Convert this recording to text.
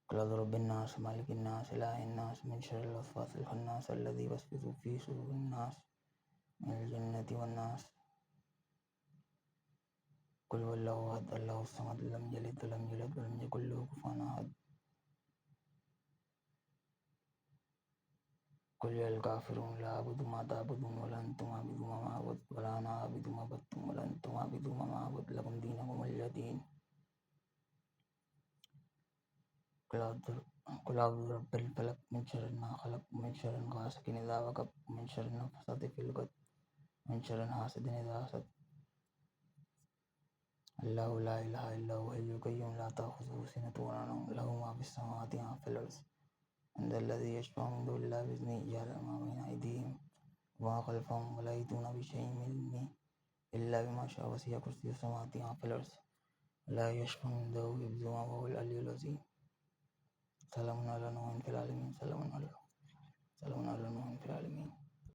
قل أعوذ برب الناس مالك الناس إله الناس من شر الوسواس الخناس الذي يوسوس في صدور الناس من الجنة والناس. قل هو الله أحد الله الصمد لم يلد ولم يولد ولم يكن له كفوا أحد. قل يا الكافرون لا أعبد ما تعبدون ولا أنتم عابدون ما أعبد ولا أنا عابد ما عبدتم ولا أنتم عابدون ما أعبد لكم دينكم ولي دين. قل أعوذ برب الفلق من شر ما خلق ومن شر غاسق إذا وقب ومن شر النفاثات في العقد ومن شر حاسد إذا حسد. الله لا إله إلا هو الحي القيوم لا تأخذه سنة ولا نوم له ما في السماوات وما في الأرض. من ذا الذي يشفع عنده إلا بإذنه يعلم ما بين أيديهم وما خلفهم ولا يحيطون بشيء من علمه إلا بما شاء وسع كرسيه السماوات وما في الأرض لا يشفع عنده حفظهما وهو العلي العظيم. سلام على نوح في العالمين سلام على